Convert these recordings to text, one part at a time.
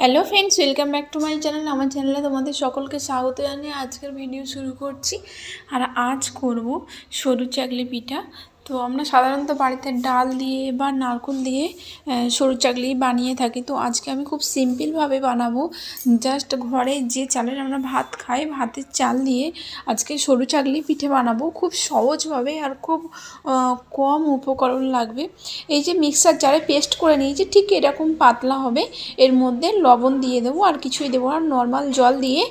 Hello friends, welcome back to my channel. আমার চ্যানেলে তোমাদের সকলকে স্বাগত জানিয়ে আজকের ভিডিও শুরু করছি। আর আজ করব সরু চাকলি পিঠা। তো আমরা সাধারণত বাড়িতে ডাল দিয়ে বা নারকেল দিয়ে সরু চাকলি বানিয়ে থাকি। তো আজকে আমি খুব সিম্পলভাবে বানাবো। জাস্ট ঘরে যে চালের আমরা ভাত খাই, ভাতের চাল দিয়ে আজকে সরু চাকলি পিঠে বানাবো খুব সহজভাবে আর খুব কম উপকরণ লাগবে। এই যে মিক্সার জারে পেস্ট করে নিয়েছি, ঠিক এরকম পাতলা হবে। এর মধ্যে লবণ দিয়ে দেবো, আর কিছুই দেবো না, নর্মাল জল দিয়ে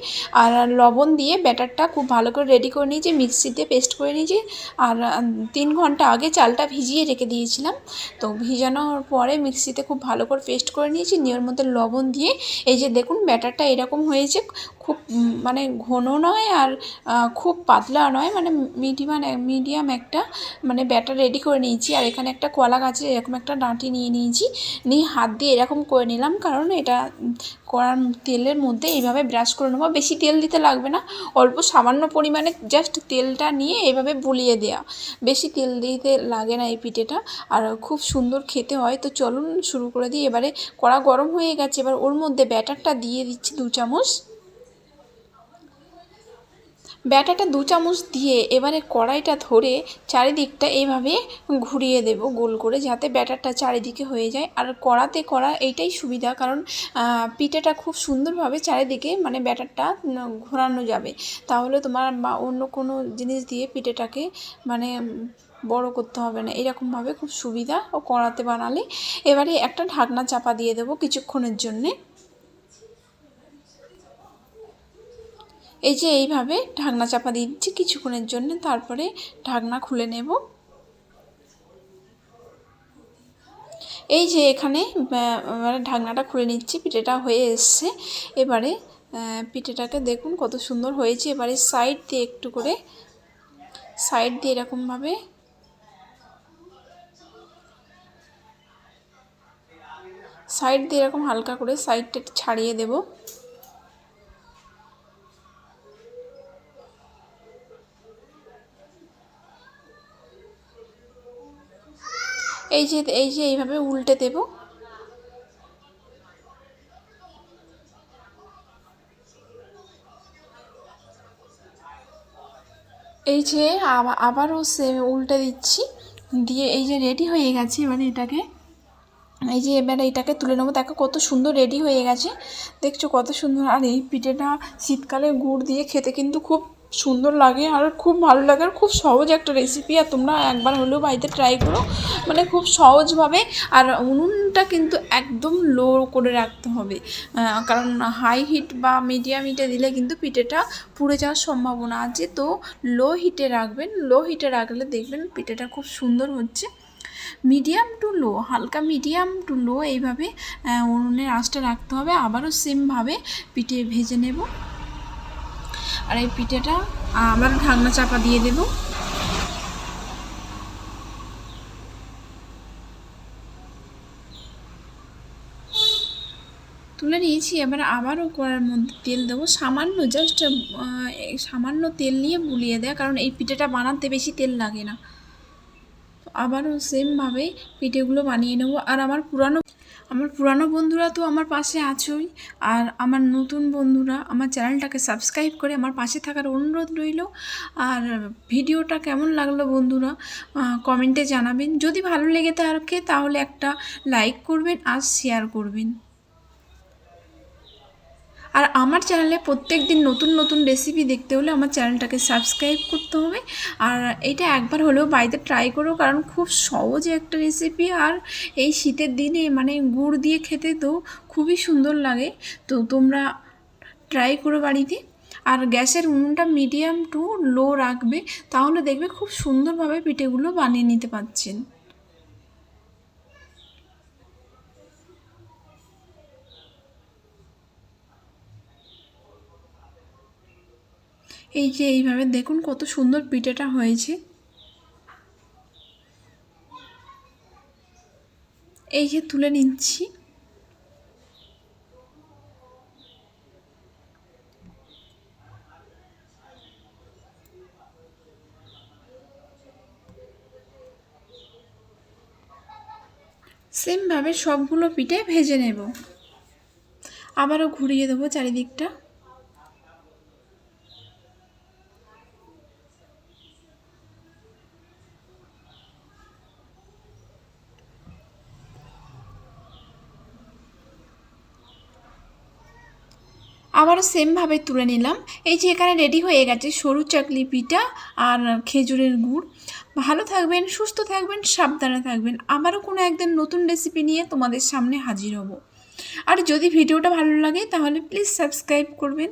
আর লবণ দিয়ে ব্যাটারটা খুব ভালো করে রেডি করে নিয়েছি। মিক্সিতে পেস্ট করে নিয়েছি। আর 3 ঘন্টা আগে চালটা ভিজিয়ে রেখে দিয়েছিলাম। তো ভিজানোর পরে মিক্সিতে খুব ভালো করে পেস্ট করে নিয়েছি, নিয়ে ওর মধ্যে লবণ দিয়ে এই যে দেখুন ব্যাটারটা এরকম হয়েছে। খুব মানে ঘন নয় আর খুব পাতলা নয়, মানে মিডিয়াম একটা মানে ব্যাটার রেডি করে নিয়েছি। আর এখানে একটা কলা গাছের এরকম একটা ডাঁটি নিয়ে নিয়েছি, নিয়ে হাত দিয়ে এরকম করে নিলাম, কারণ এটা কড়ার তেলের মধ্যে এইভাবে ব্রাশ করে নেবো। বেশি তেল দিতে লাগবে না, অল্প সামান্য পরিমাণে জাস্ট তেলটা নিয়ে এইভাবে বুলিয়ে দেওয়া। বেশি তেল দিতে লাগে না এই পিঠেটা, আর খুব সুন্দর খেতে হয়। তো চলুন শুরু করে দিই। এবারে কড়া গরম হয়ে গেছে, এবার ওর মধ্যে ব্যাটারটা দিয়ে দিচ্ছি 2 চামচ। ব্যাটারটা 2 চামচ দিয়ে এবারে কড়াইটা ধরে চারিদিকটা এইভাবে ঘুরিয়ে দেব গোল করে, যাতে ব্যাটারটা চারিদিকে হয়ে যায়। আর কড়াতে করা এইটাই সুবিধা, কারণ পিঠেটা খুব সুন্দরভাবে চারিদিকে মানে ব্যাটারটা ঘোরানো যাবে। তাহলে তোমার বা অন্য কোনো জিনিস দিয়ে পিঠেটাকে মানে বড় করতে হবে না, এরকমভাবে খুব সুবিধা ও কড়াতে বানালে। এবারে একটা ঢাকনা চাপা দিয়ে দেবো কিছুক্ষণের জন্যে। এই যে এইভাবে ঢাকনা চাপা দিয়ে দিচ্ছি কিছুক্ষণের জন্য, তারপরে ঢাকনা খুলে নেব। এই যে এখানে ঢাকনাটা খুলে নিচ্ছি, পিঠেটা হয়ে এসছে। এবারে পিঠেটাকে দেখুন কত সুন্দর হয়েছে। এবারে সাইড দিয়ে একটু করে সাইড দিয়ে এরকমভাবে এরকম হালকা করে সাইডটা ছাড়িয়ে দেব। এই যে এইভাবে উল্টে দেব। এই যে আবারও সেম উল্টে দিচ্ছি, দিয়ে এই যে রেডি হয়ে গেছে। এবারে এটাকে তুলে নেবো। দেখো কত সুন্দর রেডি হয়ে গেছে, দেখছো কত সুন্দর। আর এই পিঠেটা শীতকালে গুড় দিয়ে খেতে কিন্তু খুব সুন্দর লাগে আর খুব ভালো লাগে, আর খুব সহজ একটা রেসিপি। আর তোমরা একবার হলেও বাড়িতে ট্রাই করো, মানে খুব সহজভাবে। আর উনুনটা কিন্তু একদম লো করে রাখতে হবে, কারণ হাই হিট বা মিডিয়াম হিটে দিলে কিন্তু পিঠেটা পুড়ে যাওয়ার সম্ভাবনা আছে। তো লো হিটে রাখবেন, লো হিটে রাখলে দেখবেন পিঠেটা খুব সুন্দর হচ্ছে। মিডিয়াম টু লো, হালকা মিডিয়াম টু লো এইভাবে উনুনের আঁচটা রাখতে হবে। আবারও সেমভাবে পিঠে ভেজে নেব। আর এই পিঠেটা আবার ঢাকনা চাপা দিয়ে দেব। তুলে নিয়েছি। এবার আবারও কড়ার মধ্যে তেল দেবো সামান্য, জাস্ট সামান্য তেল নিয়ে বুলিয়ে দেয়, কারণ এই পিঠেটা বানাতে বেশি তেল লাগে না। আবারও সেমভাবে পিঠেগুলো বানিয়ে নেব। আর আমার পুরানো বন্ধুরা তো আমার পাশে আছোই, আর আমার নতুন বন্ধুরা আমার চ্যানেলটাকে সাবস্ক্রাইব করে আমার পাশে থাকার অনুরোধ রইল। আর ভিডিওটা কেমন লাগলো বন্ধুরা কমেন্টে জানাবেন। যদি ভালো লেগে থাকে তাহলে একটা লাইক করবেন আর শেয়ার করবেন। আর আমার চ্যানেলে প্রত্যেক দিন নতুন নতুন রেসিপি দেখতে হলে আমার চ্যানেলটাকে সাবস্ক্রাইব করতে হবে। আর এটা একবার হলেও বাড়িতে ট্রাই করো, কারণ খুব সহজ একটা রেসিপি। আর এই শীতের দিনে মানে গুড় দিয়ে খেতে তো খুবই সুন্দর লাগে। তো তোমরা ট্রাই করো বাড়িতে। আর গ্যাসের উনুনটা মিডিয়াম টু লো রাখবে, তাহলে দেখবে খুব সুন্দরভাবে পিঠেগুলো বানিয়ে নিতে পারছেন। এই যে এইভাবে দেখুন কত সুন্দর পিঠেটা হয়েছে। এই যে তুলে নিচ্ছি। সেমভাবে সবগুলো পিঠে ভেজে নেব। আবারও ঘুরিয়ে দেবো চারিদিকটা। আবারও সেমভাবে তুলে নিলাম। এই যে এখানে রেডি হয়ে গেছে সরু চাকলি পিঠা আর খেজুরের গুড়। ভালো থাকবেন, সুস্থ থাকবেন, সাবধানে থাকবেন। আবারও কোনো একদিন নতুন রেসিপি নিয়ে তোমাদের সামনে হাজির হব। আর যদি ভিডিওটা ভালো লাগে তাহলে প্লিজ সাবস্ক্রাইব করবেন।